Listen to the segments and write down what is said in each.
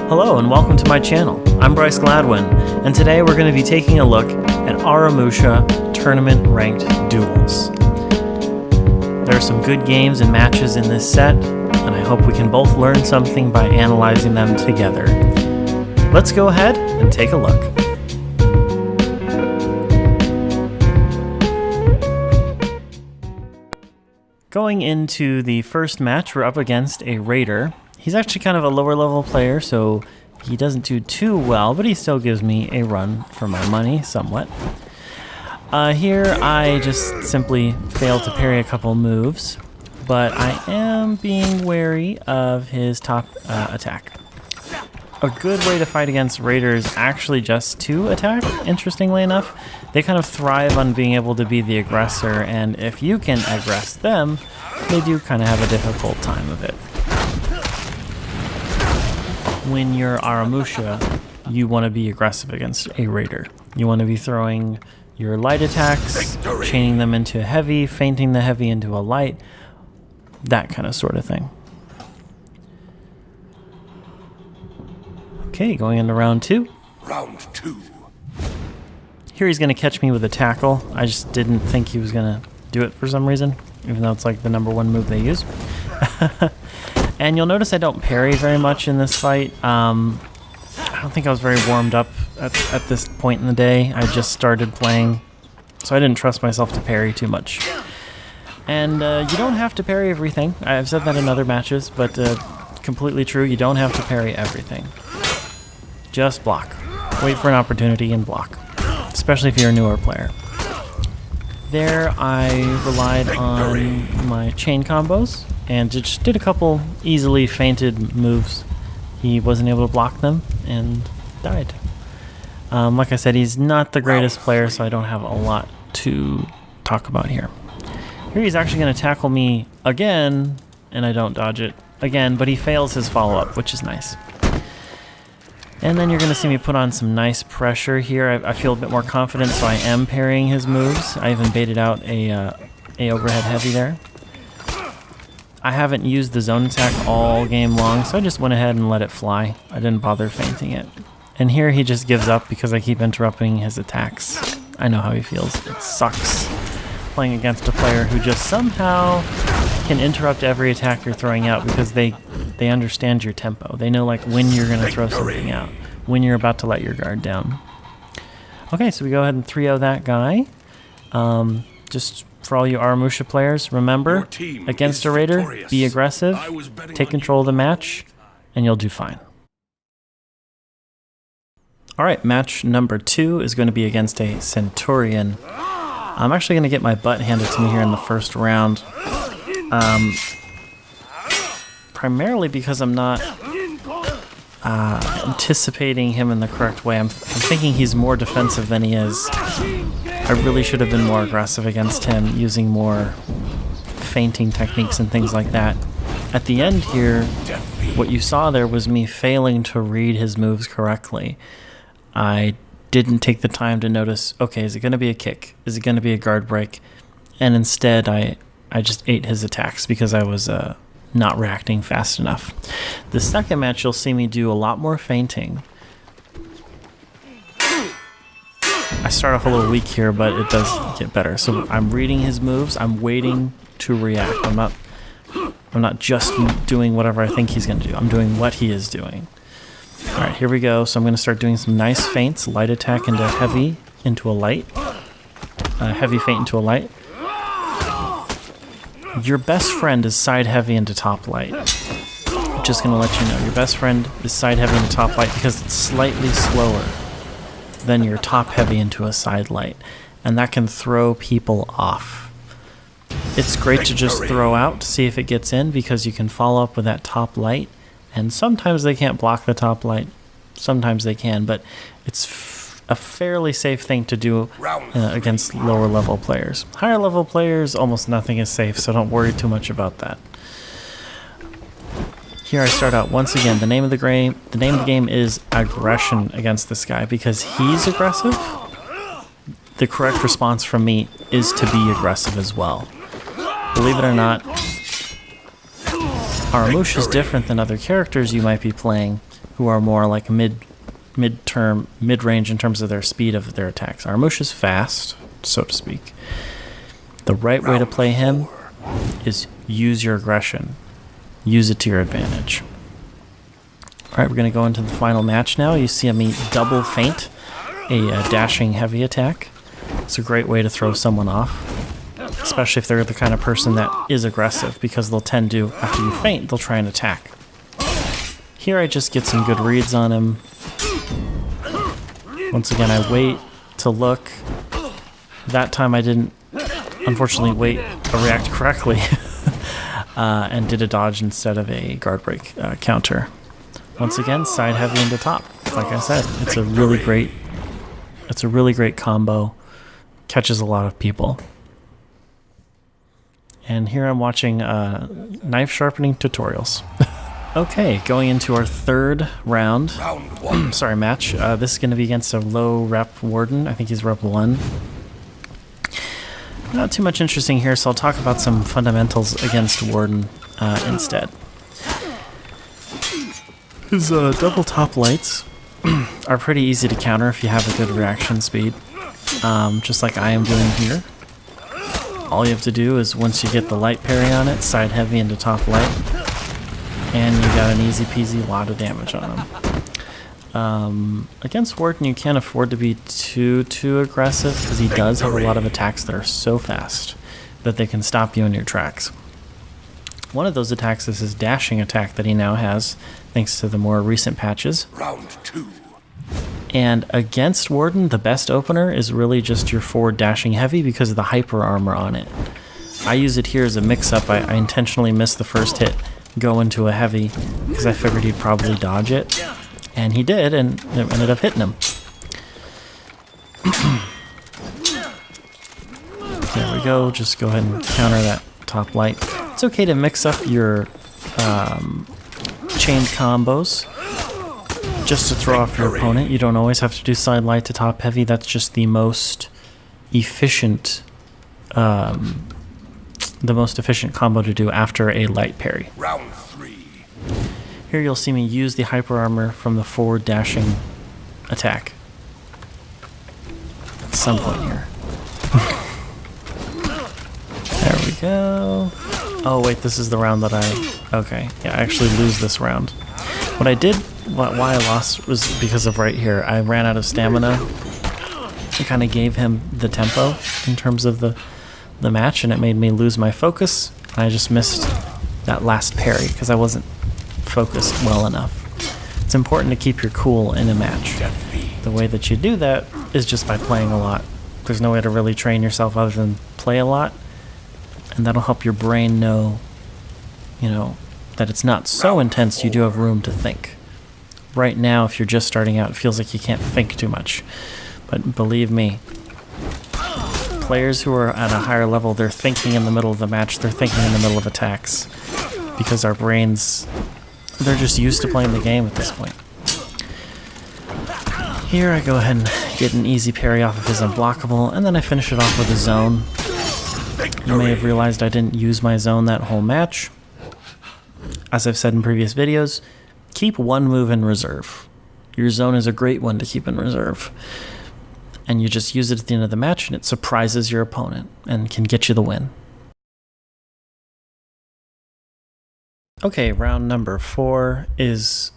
Hello and welcome to my channel. I'm Bryce Gladwin, and today we're going to be taking a look at Aramusha Tournament Ranked Duels. There are some good games and matches in this set, and I hope we can both learn something by analyzing them together. Let's go ahead and take a look. Going into the first match, we're up against a Raider. He's actually kind of a lower level player, so he doesn't do too well, but he still gives me a run for my money, somewhat. Here I just simply failed to parry a couple moves, but I am being wary of his top attack. A good way to fight against Raiders is actually just to attack, interestingly enough. They kind of thrive on being able to be the aggressor, and if you can aggress them, they do kind of have a difficult time of it. When you're Aramusha, you want to be aggressive against a Raider. You want to be throwing your light attacks, chaining them into a heavy, feinting the heavy into a light, that kind of sort of thing. Okay, going into round two. Round two. Here he's going to catch me with a tackle. I just didn't think he was going to do it for some reason, even though it's like the #1 move they use. And you'll notice I don't parry very much in this fight. I don't think I was very warmed up at this point in the day. I just started playing, so I didn't trust myself to parry too much. And you don't have to parry everything. I've said that in other matches, but completely true. You don't have to parry everything. Just block. Wait for an opportunity and block, especially if you're a newer player. There I relied on my chain combos and just did a couple easily feinted moves. He wasn't able to block them and died. Like I said, he's not the greatest player, so I don't have a lot to talk about here. Here he's actually going to tackle me again, and I don't dodge it again, but he fails his follow-up, which is nice. And then you're going to see me put on some nice pressure here. I feel a bit more confident, so I am parrying his moves. I even baited out a overhead heavy there. I haven't used the zone attack all game long, so I just went ahead and let it fly. I didn't bother feinting it. And here he just gives up because I keep interrupting his attacks. I know how he feels. It sucks playing against a player who just somehow can interrupt every attack you're throwing out because they understand your tempo. They know like when you're going to throw something out, when you're about to let your guard down. Okay, so we go ahead and 3-0 that guy. Just for all you Aramusha players, remember, against a Raider, be aggressive, take control of the match, and you'll do fine. Alright, match number 2 is going to be against a Centurion. I'm actually going to get my butt handed to me here in the first round. Primarily because I'm not anticipating him in the correct way. I'm thinking he's more defensive than he is. I really should have been more aggressive against him, using more feinting techniques and things like that. At the end here, what you saw there was me failing to read his moves correctly. I didn't take the time to notice, okay, is it going to be a kick? Is it going to be a guard break? And instead, I just ate his attacks because I was not reacting fast enough. The second match, you'll see me do a lot more feinting. I start off a little weak here, but it does get better. So I'm reading his moves. I'm waiting to react. I'm not just doing whatever I think he's going to do. I'm doing what he is doing. All right, here we go. So I'm going to start doing some nice feints. Light attack into heavy, into a light. Heavy feint into a light. Your best friend is side heavy into top light. I'm just going to let you know. Your best friend is side heavy into top light because it's slightly slower than your top heavy into a side light. And that can throw people off. It's great to just throw out, see if it gets in, because you can follow up with that top light. And sometimes they can't block the top light. Sometimes they can, but it's a fairly safe thing to do against lower level players. Higher level players, almost nothing is safe, so don't worry too much about that. Here I start out once again. The name of the game is aggression against this guy because he's aggressive. The correct response from me is to be aggressive as well. Believe it or not, Aramusha is different than other characters you might be playing who are more like mid-range in terms of their speed of their attacks. Aramusha's fast, so to speak. The right way to play him is use your aggression. Use it to your advantage. Alright, we're going to go into the final match now. You see me double feint a dashing heavy attack. It's a great way to throw someone off, especially if they're the kind of person that is aggressive, because they'll tend to, after you feint, they'll try and attack. Here I just get some good reads on him. Once again, I wait to look. That time I didn't, unfortunately, wait or react correctly and did a dodge instead of a guard break counter. Once again, side heavy into top. Like I said, it's a really great combo. Catches a lot of people. And here I'm watching knife sharpening tutorials. Okay, going into our third round. Sorry, match. This is going to be against a low rep warden. I think he's rep 1. Not too much interesting here, so I'll talk about some fundamentals against warden instead. His double top lights are pretty easy to counter if you have a good reaction speed, just like I am doing here. All you have to do is, once you get the light parry on it, side heavy into top light, and you got an easy peasy lot of damage on him. Against Warden, you can't afford to be too aggressive, because he does have a lot of attacks that are so fast that they can stop you in your tracks. One of those attacks is his dashing attack that he now has, thanks to the more recent patches. Round 2. And against Warden, the best opener is really just your forward dashing heavy because of the hyper armor on it. I use it here as a mix-up. I intentionally missed the first hit, go into a heavy, because I figured he'd probably dodge it. And he did, and it ended up hitting him. There we go. Just go ahead and counter that top light. It's okay to mix up your chained combos just to throw off your opponent. You don't always have to do side light to top heavy. That's just the most efficient combo to do after a light parry. Round 3. Here you'll see me use the hyper armor from the forward dashing attack at some point here. There we go. Oh wait, this is the round that okay, yeah, I actually lose this round. What I did, why I lost was because of right here. I ran out of stamina. It kind of gave him the tempo in terms of the match, and it made me lose my focus. I just missed that last parry because I wasn't focused well enough. It's important to keep your cool in a match. The way that you do that is just by playing a lot. There's no way to really train yourself other than play a lot, and that'll help your brain know, that it's not so intense. You do have room to think. Right now, if you're just starting out, it feels like you can't think too much. But believe me, players who are at a higher level, they're thinking in the middle of the match, they're thinking in the middle of attacks, because our brains, they're just used to playing the game at this point. Here I go ahead and get an easy parry off of his unblockable, and then I finish it off with a zone. You may have realized I didn't use my zone that whole match. As I've said in previous videos, keep one move in reserve. Your zone is a great one to keep in reserve. And you just use it at the end of the match, and it surprises your opponent and can get you the win. Okay, round number 4 is...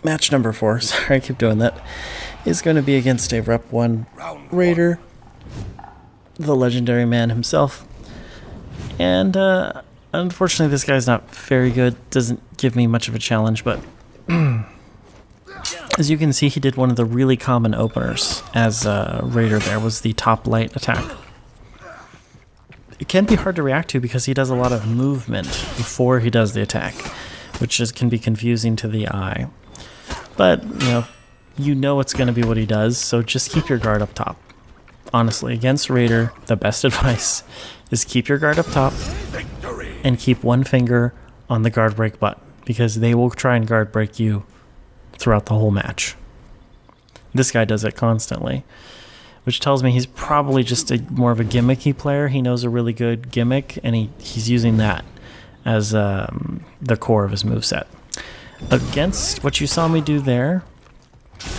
Match number 4, sorry I keep doing that, is going to be against a Rep 1 Raider, the legendary man himself. And unfortunately this guy's not very good, doesn't give me much of a challenge, but as you can see, he did one of the really common openers as Raider there, was the top light attack. It can be hard to react to because he does a lot of movement before he does the attack, which can be confusing to the eye. But, you know it's going to be what he does, so just keep your guard up top. Honestly, against Raider, the best advice is keep your guard up top and keep one finger on the guard break button, because they will try and guard break you throughout the whole match. This guy does it constantly, which tells me he's probably just more of a gimmicky player. He knows a really good gimmick, and he's using that as the core of his moveset. Against what you saw me do there,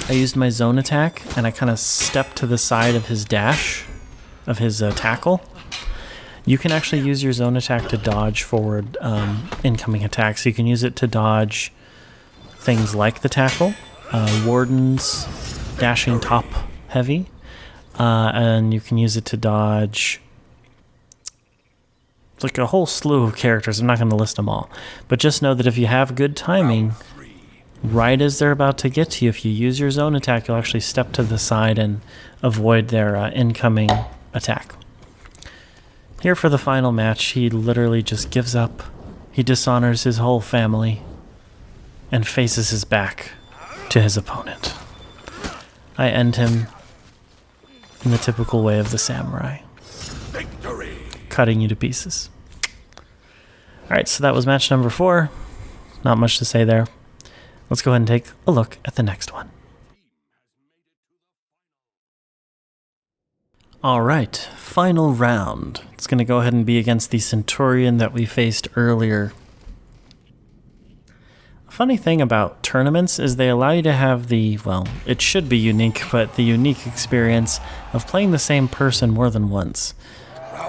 I used my zone attack and I kind of stepped to the side of his dash, of his tackle. You can actually use your zone attack to dodge forward incoming attacks. You can use it to dodge things like the tackle, wardens, dashing top heavy, and you can use it to dodge like a whole slew of characters. I'm not going to list them all, but just know that if you have good timing, right as they're about to get to you, if you use your zone attack, you'll actually step to the side and avoid their incoming attack. Here for the final match, he literally just gives up. He dishonors his whole family and faces his back to his opponent. I end him in the typical way of the samurai. Victory! Cutting you to pieces. Alright, so that was match number 4. Not much to say there. Let's go ahead and take a look at the next one. Alright, final round. It's going to go ahead and be against the Centurion that we faced earlier. A funny thing about tournaments is they allow you to have the, well, it should be unique, but the unique experience of playing the same person more than once.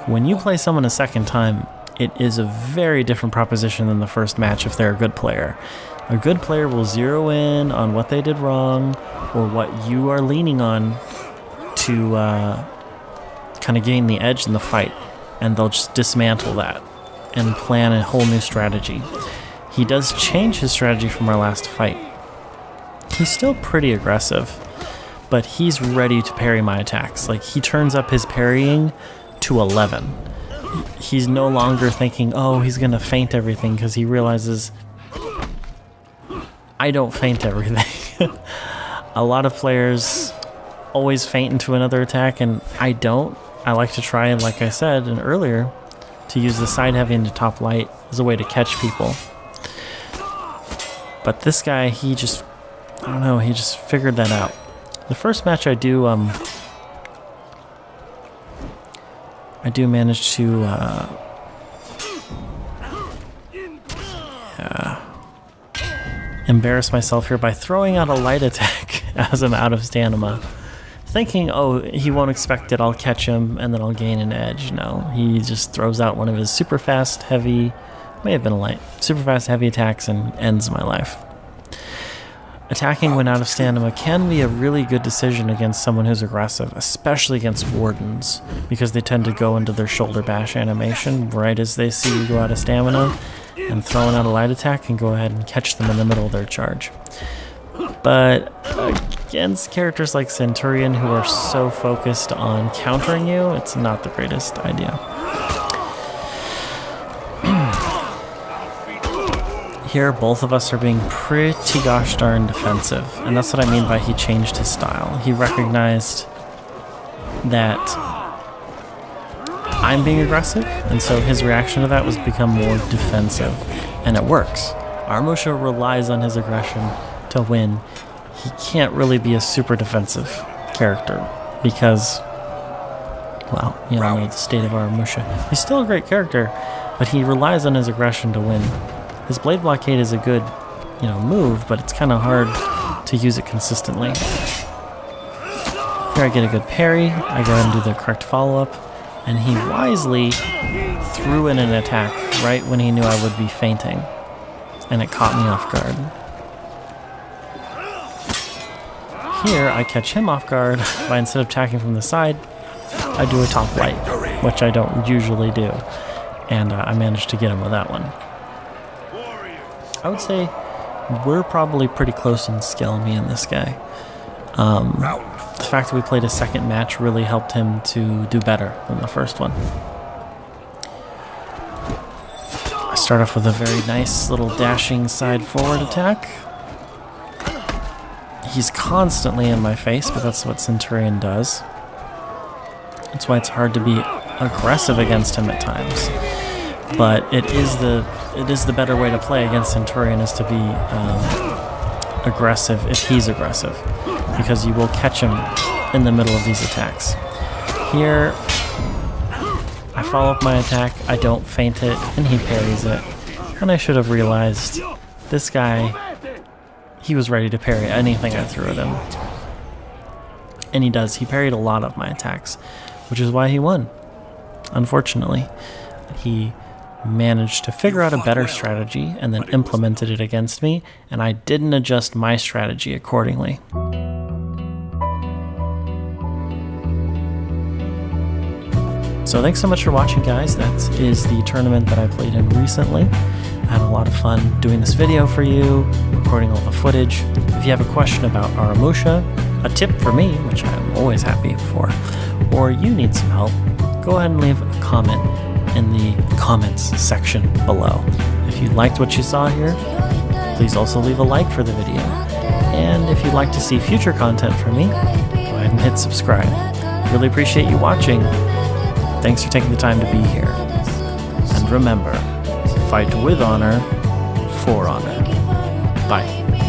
When you play someone a second time, it is a very different proposition than the first match if they're a good player. A good player will zero in on what they did wrong or what you are leaning on to kind of gain the edge in the fight, and they'll just dismantle that and plan a whole new strategy. He does change his strategy from our last fight. He's still pretty aggressive, but he's ready to parry my attacks. Like, he turns up his parrying to 11. He's no longer thinking, oh, he's gonna feint everything, because he realizes I don't feint everything. A lot of players always feint into another attack, and I don't. I like to try, and like I said earlier, to use the side heavy into top light as a way to catch people. But this guy, he just, I don't know, he just figured that out. The first match I do manage to embarrass myself here by throwing out a light attack as I'm out of stamina. Thinking, oh, he won't expect it, I'll catch him, and then I'll gain an edge. No, he just throws out one of his super fast, heavy, may have been a light, super fast, heavy attacks and ends my life. Attacking when out of stamina can be a really good decision against someone who's aggressive, especially against wardens, because they tend to go into their shoulder bash animation right as they see you go out of stamina, and throwing out a light attack can go ahead and catch them in the middle of their charge. But against characters like Centurion, who are so focused on countering you, it's not the greatest idea. Here, both of us are being pretty gosh darn defensive, and that's what I mean by he changed his style. He recognized that I'm being aggressive, and so his reaction to that was become more defensive, and it works. Aramusha relies on his aggression to win. He can't really be a super defensive character because, well, you all know the state of Aramusha. He's still a great character, but he relies on his aggression to win. His blade blockade is a good, move, but it's kind of hard to use it consistently. Here I get a good parry. I go ahead and do the correct follow-up, and he wisely threw in an attack right when he knew I would be feinting, and it caught me off guard. Here, I catch him off guard by, instead of attacking from the side, I do a top light, which I don't usually do, and I managed to get him with that one. I would say we're probably pretty close in skill, me and this guy. The fact that we played a second match really helped him to do better than the first one. I start off with a very nice little dashing side forward attack. He's constantly in my face, but that's what Centurion does. That's why it's hard to be aggressive against him at times. But it is the better way to play against Centurion, is to be aggressive if he's aggressive, because you will catch him in the middle of these attacks. Here, I follow up my attack, I don't feint it, and he parries it. And I should have realized this guy he was ready to parry anything I threw at him. And he does. He parried a lot of my attacks, which is why he won. Unfortunately, he managed to figure out a better strategy and then implemented it against me, and I didn't adjust my strategy accordingly. So thanks so much for watching, guys. That is the tournament that I played in recently. I had a lot of fun doing this video for you, recording all the footage. If you have a question about Aramusha, a tip for me, which I'm always happy for, or you need some help, go ahead and leave a comment in the comments section below. If you liked what you saw here, please also leave a like for the video. And if you'd like to see future content from me, go ahead and hit subscribe. Really appreciate you watching. Thanks for taking the time to be here. And remember, fight with honor, for honor. Bye.